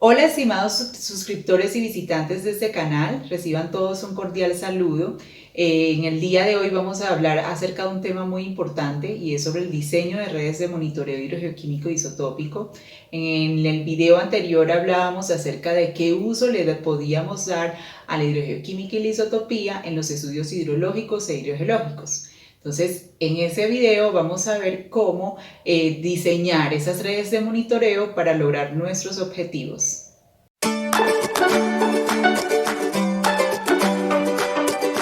Hola, estimados suscriptores y visitantes de este canal, reciban todos un cordial saludo. En el día de hoy vamos a hablar acerca de un tema muy importante y es sobre el diseño de redes de monitoreo hidrogeoquímico isotópico. En el video anterior hablábamos acerca de qué uso le podíamos dar a la hidrogeoquímica y la isotopía en los estudios hidrológicos e hidrogeológicos. Entonces, en ese video vamos a ver cómo diseñar esas redes de monitoreo para lograr nuestros objetivos.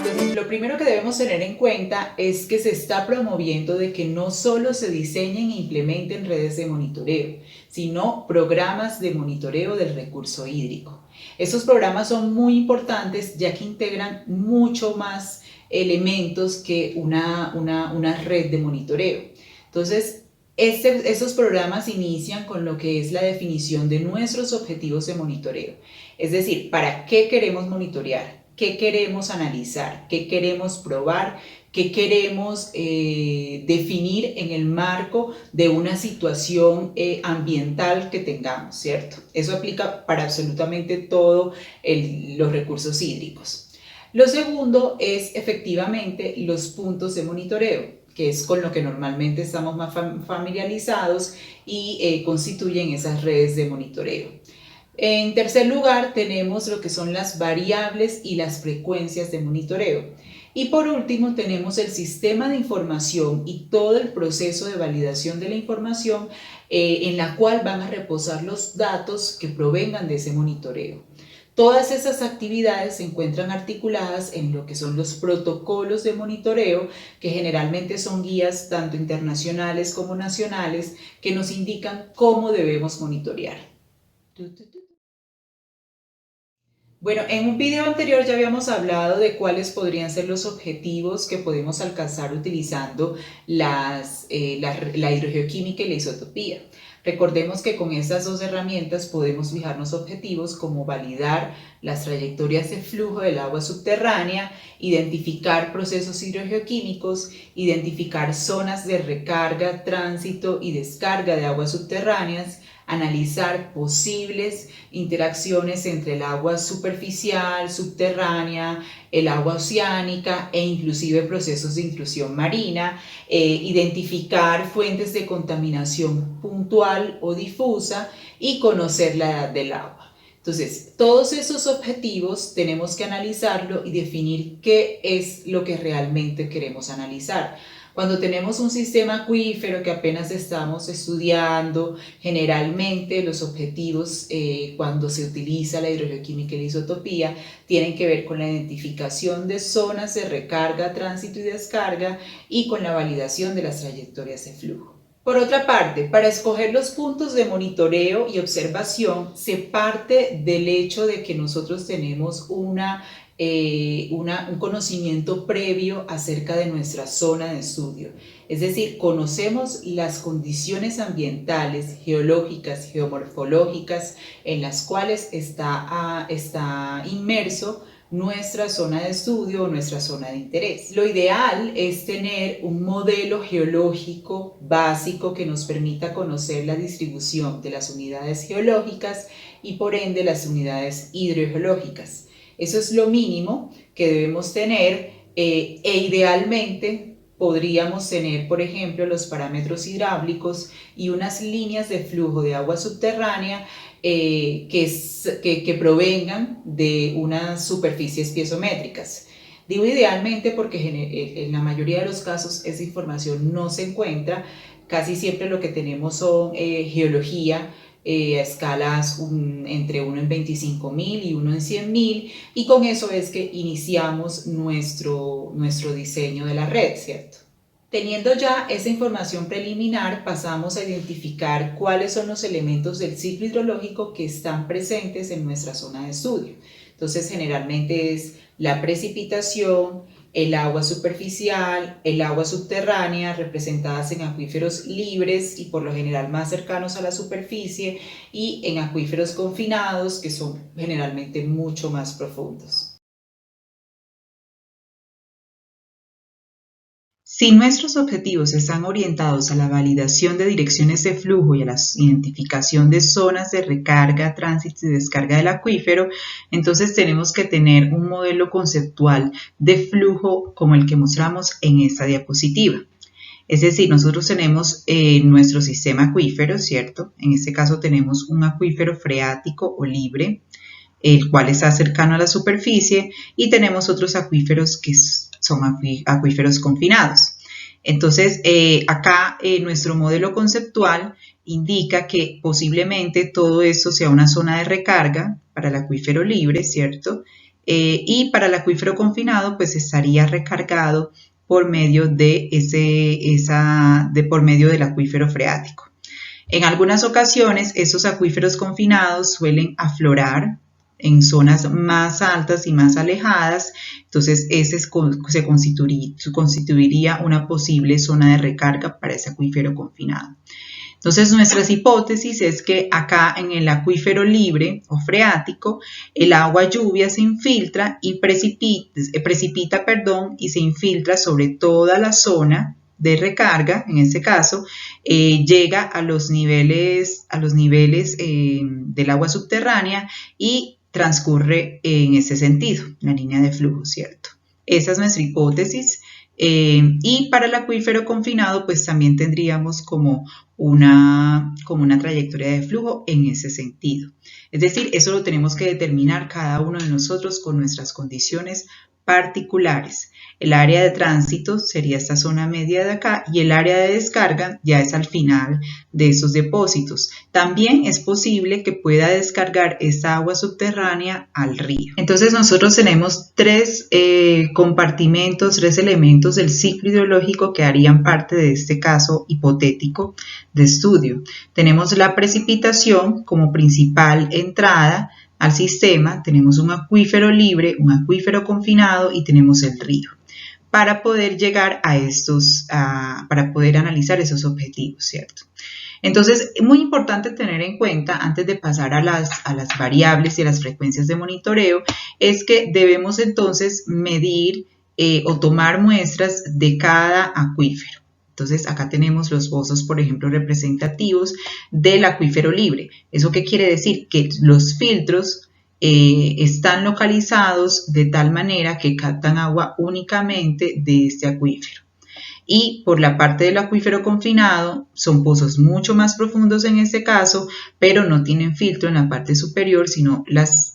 Entonces, lo primero que debemos tener en cuenta es que se está promoviendo de que no solo se diseñen e implementen redes de monitoreo, sino programas de monitoreo del recurso hídrico. Estos programas son muy importantes ya que integran mucho más elementos que una red de monitoreo. Entonces, estos programas inician con lo que es la definición de nuestros objetivos de monitoreo. Es decir, ¿para qué queremos monitorear? ¿Qué queremos analizar? ¿Qué queremos probar? ¿Qué queremos definir en el marco de una situación ambiental que tengamos, ¿cierto? Eso aplica para absolutamente todos los recursos hídricos. Lo segundo es efectivamente los puntos de monitoreo, que es con lo que normalmente estamos más familiarizados y constituyen esas redes de monitoreo. En tercer lugar, tenemos lo que son las variables y las frecuencias de monitoreo. Y por último, tenemos el sistema de información y todo el proceso de validación de la información en la cual van a reposar los datos que provengan de ese monitoreo. Todas esas actividades se encuentran articuladas en lo que son los protocolos de monitoreo, que generalmente son guías tanto internacionales como nacionales, que nos indican cómo debemos monitorear. Bueno, en un video anterior ya habíamos hablado de cuáles podrían ser los objetivos que podemos alcanzar utilizando la hidrogeoquímica y la isotopía. Recordemos que con estas dos herramientas podemos fijarnos objetivos como validar las trayectorias de flujo del agua subterránea, identificar procesos hidrogeoquímicos, identificar zonas de recarga, tránsito y descarga de aguas subterráneas, analizar posibles interacciones entre el agua superficial, subterránea, el agua oceánica e inclusive procesos de intrusión marina, identificar fuentes de contaminación puntual o difusa y conocer la edad del agua. Entonces, todos esos objetivos tenemos que analizarlo y definir qué es lo que realmente queremos analizar. Cuando tenemos un sistema acuífero que apenas estamos estudiando, generalmente los objetivos cuando se utiliza la hidrogeoquímica y la isotopía tienen que ver con la identificación de zonas de recarga, tránsito y descarga y con la validación de las trayectorias de flujo. Por otra parte, para escoger los puntos de monitoreo y observación se parte del hecho de que nosotros tenemos un conocimiento previo acerca de nuestra zona de estudio. Es decir, conocemos las condiciones ambientales, geológicas, geomorfológicas en las cuales está inmerso nuestra zona de estudio o nuestra zona de interés. Lo ideal es tener un modelo geológico básico que nos permita conocer la distribución de las unidades geológicas y por ende las unidades hidrogeológicas. Eso es lo mínimo que debemos tener e idealmente podríamos tener, por ejemplo, los parámetros hidráulicos y unas líneas de flujo de agua subterránea que provengan de unas superficies piezométricas. Digo idealmente porque en la mayoría de los casos esa información no se encuentra. Casi siempre lo que tenemos son geología, a escalas entre 1 en 25.000 y 1 en 100.000, y con eso es que iniciamos nuestro diseño de la red, ¿cierto? Teniendo ya esa información preliminar, pasamos a identificar cuáles son los elementos del ciclo hidrológico que están presentes en nuestra zona de estudio. Entonces, generalmente es la precipitación, el agua superficial, el agua subterránea, representadas en acuíferos libres y por lo general más cercanos a la superficie, y en acuíferos confinados, que son generalmente mucho más profundos. Si nuestros objetivos están orientados a la validación de direcciones de flujo y a la identificación de zonas de recarga, tránsito y descarga del acuífero, entonces tenemos que tener un modelo conceptual de flujo como el que mostramos en esta diapositiva. Es decir, nosotros tenemos nuestro sistema acuífero, ¿cierto? En este caso tenemos un acuífero freático o libre, el cual está cercano a la superficie, y tenemos otros acuíferos que son acuíferos confinados. Entonces, acá nuestro modelo conceptual indica que posiblemente todo esto sea una zona de recarga para el acuífero libre, ¿cierto? Y para el acuífero confinado, pues estaría recargado por medio por medio del acuífero freático. En algunas ocasiones, estos acuíferos confinados suelen aflorar en zonas más altas y más alejadas, entonces ese se constituiría una posible zona de recarga para ese acuífero confinado. Entonces, nuestras hipótesis es que acá en el acuífero libre o freático, el agua lluvia se infiltra y precipita y se infiltra sobre toda la zona de recarga, en este caso, llega a los niveles del agua subterránea y transcurre en ese sentido, la línea de flujo, ¿cierto? Esa es nuestra hipótesis. Y para el acuífero confinado, pues también tendríamos como una trayectoria de flujo en ese sentido. Es decir, eso lo tenemos que determinar cada uno de nosotros con nuestras condiciones particulares. El área de tránsito sería esta zona media de acá y el área de descarga ya es al final de esos depósitos. También es posible que pueda descargar esta agua subterránea al río. Entonces nosotros tenemos tres compartimentos, tres elementos del ciclo hidrológico que harían parte de este caso hipotético de estudio. Tenemos la precipitación como principal entrada al sistema, tenemos un acuífero libre, un acuífero confinado y tenemos el río para poder llegar a para poder analizar esos objetivos, ¿cierto? Entonces, es muy importante tener en cuenta, antes de pasar a las variables y a las frecuencias de monitoreo, es que debemos entonces medir o tomar muestras de cada acuífero. Entonces, acá tenemos los pozos, por ejemplo, representativos del acuífero libre. ¿Eso qué quiere decir? Que los filtros están localizados de tal manera que captan agua únicamente de este acuífero. Y por la parte del acuífero confinado, son pozos mucho más profundos en este caso, pero no tienen filtro en la parte superior, sino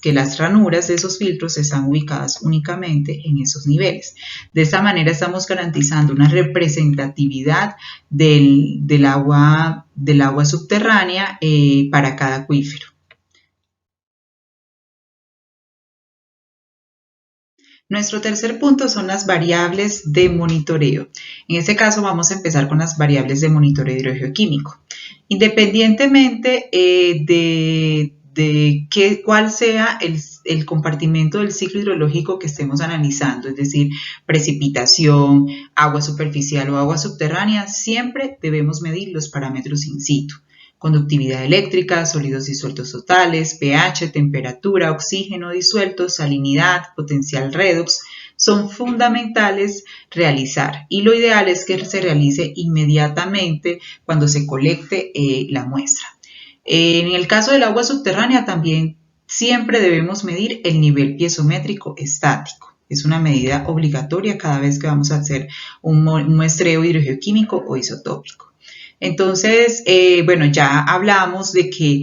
que las ranuras de esos filtros están ubicadas únicamente en esos niveles. De esta manera estamos garantizando una representatividad del agua subterránea para cada acuífero. Nuestro tercer punto son las variables de monitoreo. En este caso vamos a empezar con las variables de monitoreo hidrogeoquímico. Independientemente cuál sea el compartimento del ciclo hidrológico que estemos analizando, es decir, precipitación, agua superficial o agua subterránea, siempre debemos medir los parámetros in situ. Conductividad eléctrica, sólidos disueltos totales, pH, temperatura, oxígeno disuelto, salinidad, potencial redox, son fundamentales realizar y lo ideal es que se realice inmediatamente cuando se colecte la muestra. En el caso del agua subterránea también siempre debemos medir el nivel piezométrico estático. Es una medida obligatoria cada vez que vamos a hacer un muestreo hidrogeoquímico o isotópico. Entonces, bueno, ya hablamos de que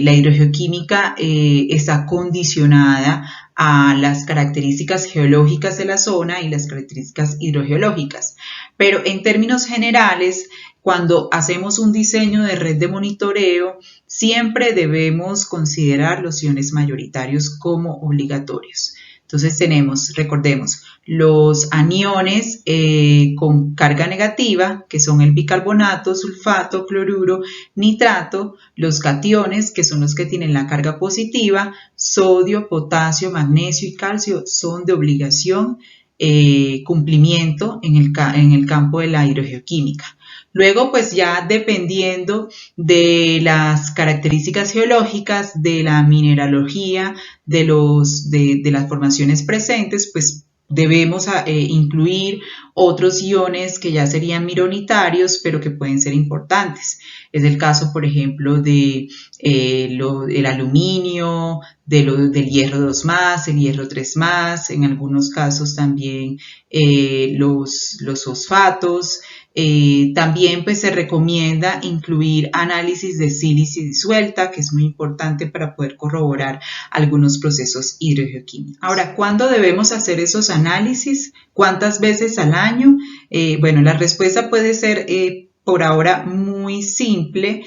la hidrogeoquímica está condicionada a las características geológicas de la zona y las características hidrogeológicas. Pero en términos generales, cuando hacemos un diseño de red de monitoreo, siempre debemos considerar los iones mayoritarios como obligatorios. Entonces tenemos, recordemos, los aniones con carga negativa, que son el bicarbonato, sulfato, cloruro, nitrato, los cationes, que son los que tienen la carga positiva, sodio, potasio, magnesio y calcio, son de obligación cumplimiento en el campo de la hidrogeoquímica. Luego, pues ya dependiendo de las características geológicas, de la mineralogía, de las formaciones presentes, pues debemos incluir otros iones que ya serían minoritarios, pero que pueden ser importantes. Es el caso, por ejemplo, del aluminio, del hierro 2+, el hierro 3+, en algunos casos también los fosfatos. También pues se recomienda incluir análisis de sílice disuelta, que es muy importante para poder corroborar algunos procesos hidrogeoquímicos. Ahora, ¿cuándo debemos hacer esos análisis? ¿Cuántas veces al año? Bueno, la respuesta puede ser por ahora muy simple,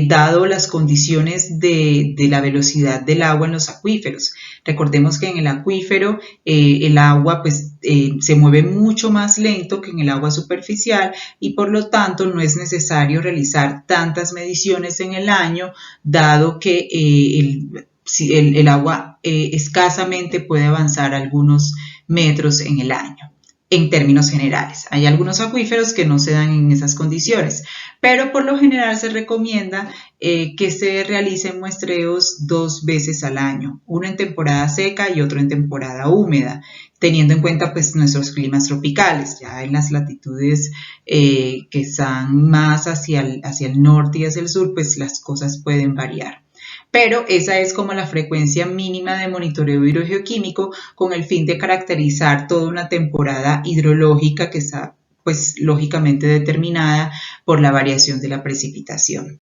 dado las condiciones de la velocidad del agua en los acuíferos. Recordemos que en el acuífero el agua pues, se mueve mucho más lento que en el agua superficial y por lo tanto no es necesario realizar tantas mediciones en el año, dado que el agua escasamente puede avanzar algunos metros en el año. En términos generales, hay algunos acuíferos que no se dan en esas condiciones, pero por lo general se recomienda que se realicen muestreos 2 veces al año, uno en temporada seca y otro en temporada húmeda, teniendo en cuenta pues nuestros climas tropicales. Ya en las latitudes que están más hacia el norte y hacia el sur, pues las cosas pueden variar. Pero esa es como la frecuencia mínima de monitoreo hidrogeoquímico con el fin de caracterizar toda una temporada hidrológica que está pues lógicamente determinada por la variación de la precipitación.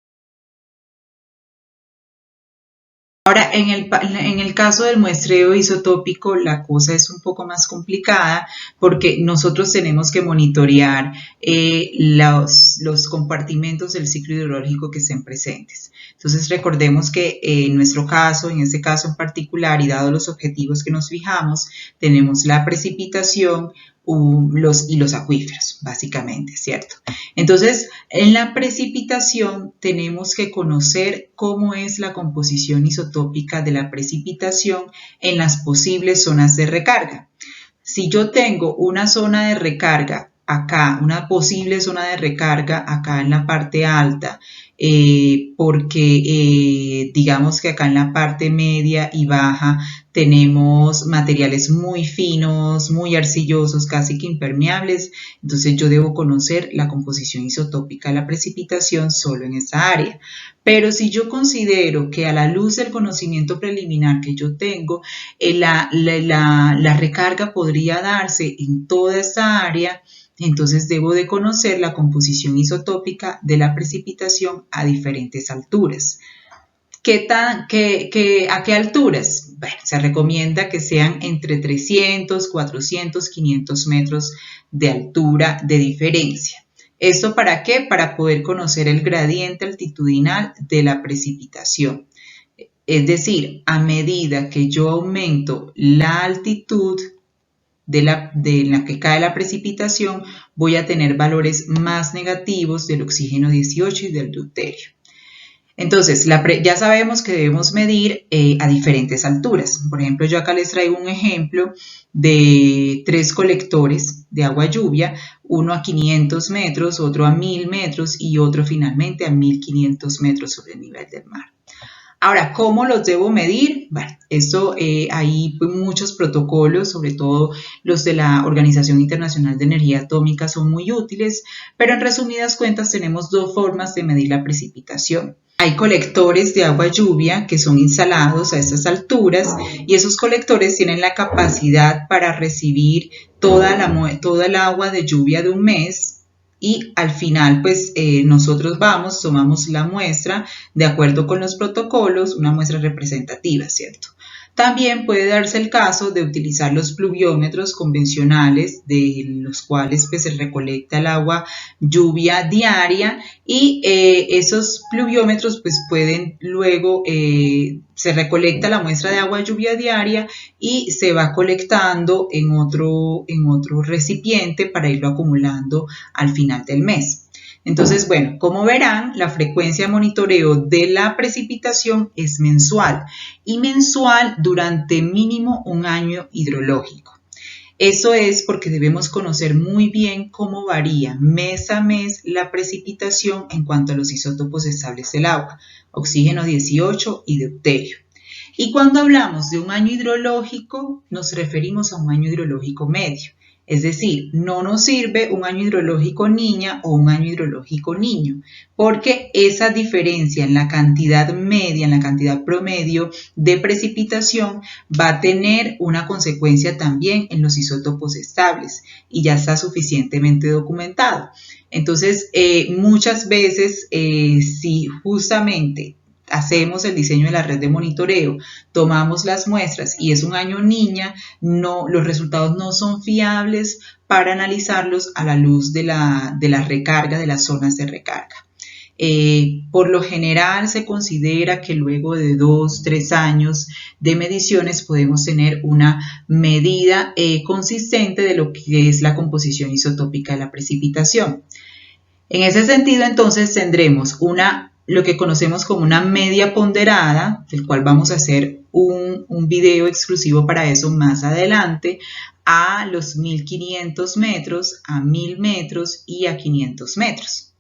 Ahora, en el caso del muestreo isotópico, la cosa es un poco más complicada porque nosotros tenemos que monitorear los compartimentos del ciclo hidrológico que estén presentes. Entonces, recordemos que en este caso en particular, y dado los objetivos que nos fijamos, tenemos la precipitación y los acuíferos, básicamente, ¿cierto? Entonces, en la precipitación tenemos que conocer cómo es la composición isotópica de la precipitación en las posibles zonas de recarga. Si yo tengo una zona de recarga acá, una posible zona de recarga acá en la parte alta, porque digamos que acá en la parte media y baja tenemos materiales muy finos, muy arcillosos, casi que impermeables, entonces yo debo conocer la composición isotópica de la precipitación solo en esa área. Pero si yo considero que a la luz del conocimiento preliminar que yo tengo, la recarga podría darse en toda esa área, entonces debo de conocer la composición isotópica de la precipitación a diferentes alturas. ¿A qué alturas? Bueno, se recomienda que sean entre 300, 400, 500 metros de altura de diferencia. ¿Esto para qué? Para poder conocer el gradiente altitudinal de la precipitación. Es decir, a medida que yo aumento la altitud de la que cae la precipitación, voy a tener valores más negativos del oxígeno 18 y del deuterio. Entonces, ya sabemos que debemos medir a diferentes alturas. Por ejemplo, yo acá les traigo un ejemplo de 3 colectores de agua lluvia, uno a 500 metros, otro a 1000 metros y otro finalmente a 1500 metros sobre el nivel del mar. Ahora, ¿cómo los debo medir? Bueno, esto hay muchos protocolos, sobre todo los de la Organización Internacional de Energía Atómica son muy útiles, pero en resumidas cuentas tenemos 2 formas de medir la precipitación. Hay colectores de agua lluvia que son instalados a estas alturas y esos colectores tienen la capacidad para recibir toda el agua de lluvia de un mes. Y al final, pues nosotros tomamos la muestra de acuerdo con los protocolos, una muestra representativa, ¿cierto? También puede darse el caso de utilizar los pluviómetros convencionales, de los cuales pues, se recolecta el agua lluvia diaria y esos pluviómetros pues, pueden luego, se recolecta la muestra de agua lluvia diaria y se va colectando en otro recipiente para irlo acumulando al final del mes. Entonces, bueno, como verán, la frecuencia de monitoreo de la precipitación es mensual y mensual durante mínimo un año hidrológico. Eso es porque debemos conocer muy bien cómo varía mes a mes la precipitación en cuanto a los isótopos estables del agua, oxígeno 18 y deuterio. Y cuando hablamos de un año hidrológico, nos referimos a un año hidrológico medio. Es decir, no nos sirve un año hidrológico niña o un año hidrológico niño, porque esa diferencia en la cantidad media, en la cantidad promedio de precipitación va a tener una consecuencia también en los isótopos estables y ya está suficientemente documentado. Entonces, muchas veces, si justamente hacemos el diseño de la red de monitoreo, tomamos las muestras y es un año niña, los resultados no son fiables para analizarlos a la luz de la recarga, de las zonas de recarga. Por lo general se considera que luego de 2-3 años de mediciones podemos tener una medida consistente de lo que es la composición isotópica de la precipitación. En ese sentido, entonces, tendremos lo que conocemos como una media ponderada, del cual vamos a hacer un video exclusivo para eso más adelante, a los 1500 metros, a 1000 metros y a 500 metros.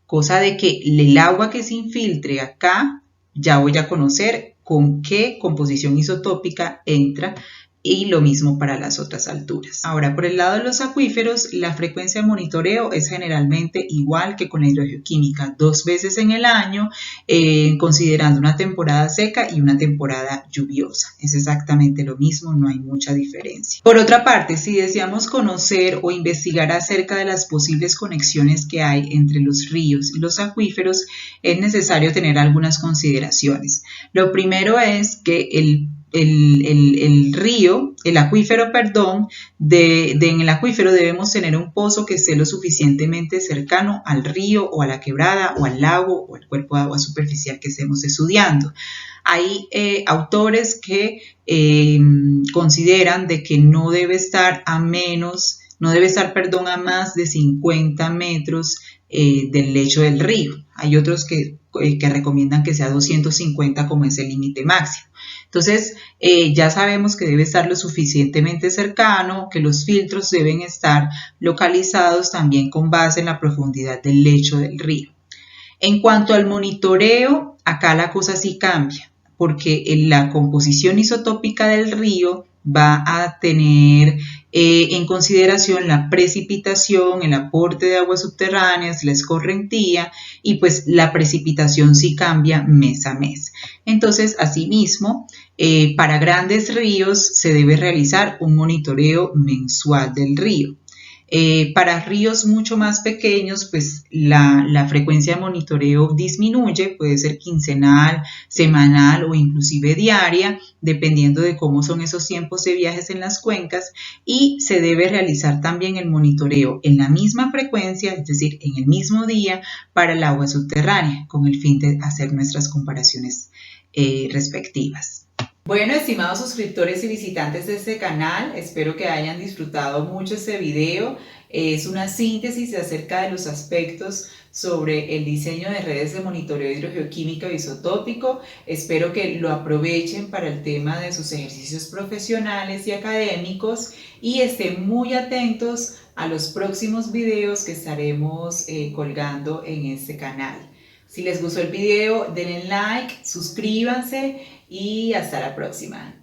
Cosa de que el agua que se infiltre acá, ya voy a conocer con qué composición isotópica entra, y lo mismo para las otras alturas. Ahora, por el lado de los acuíferos, la frecuencia de monitoreo es generalmente igual que con la hidrogeoquímica, 2 veces en el año, considerando una temporada seca y una temporada lluviosa. Es exactamente lo mismo, no hay mucha diferencia. Por otra parte, si deseamos conocer o investigar acerca de las posibles conexiones que hay entre los ríos y los acuíferos, es necesario tener algunas consideraciones. Lo primero es que el acuífero, en el acuífero debemos tener un pozo que esté lo suficientemente cercano al río o a la quebrada o al lago o al cuerpo de agua superficial que estemos estudiando. Hay autores que consideran de que no debe estar a más de 50 metros del lecho del río. Hay otros que recomiendan que sea 250 como es el límite máximo. Entonces, ya sabemos que debe estar lo suficientemente cercano, que los filtros deben estar localizados también con base en la profundidad del lecho del río. En cuanto al monitoreo, acá la cosa sí cambia, porque la composición isotópica del río va a tener en consideración la precipitación, el aporte de aguas subterráneas, la escorrentía, y pues la precipitación sí cambia mes a mes. Entonces, asimismo, para grandes ríos se debe realizar un monitoreo mensual del río. Para ríos mucho más pequeños, pues la frecuencia de monitoreo disminuye, puede ser quincenal, semanal o inclusive diaria, dependiendo de cómo son esos tiempos de viajes en las cuencas, y se debe realizar también el monitoreo en la misma frecuencia, es decir, en el mismo día para el agua subterránea, con el fin de hacer nuestras comparaciones respectivas. Bueno, estimados suscriptores y visitantes de este canal, espero que hayan disfrutado mucho este video. Es una síntesis acerca de los aspectos sobre el diseño de redes de monitoreo hidrogeoquímico e isotópico. Espero que lo aprovechen para el tema de sus ejercicios profesionales y académicos y estén muy atentos a los próximos videos que estaremos colgando en este canal. Si les gustó el video, denle like, suscríbanse y hasta la próxima.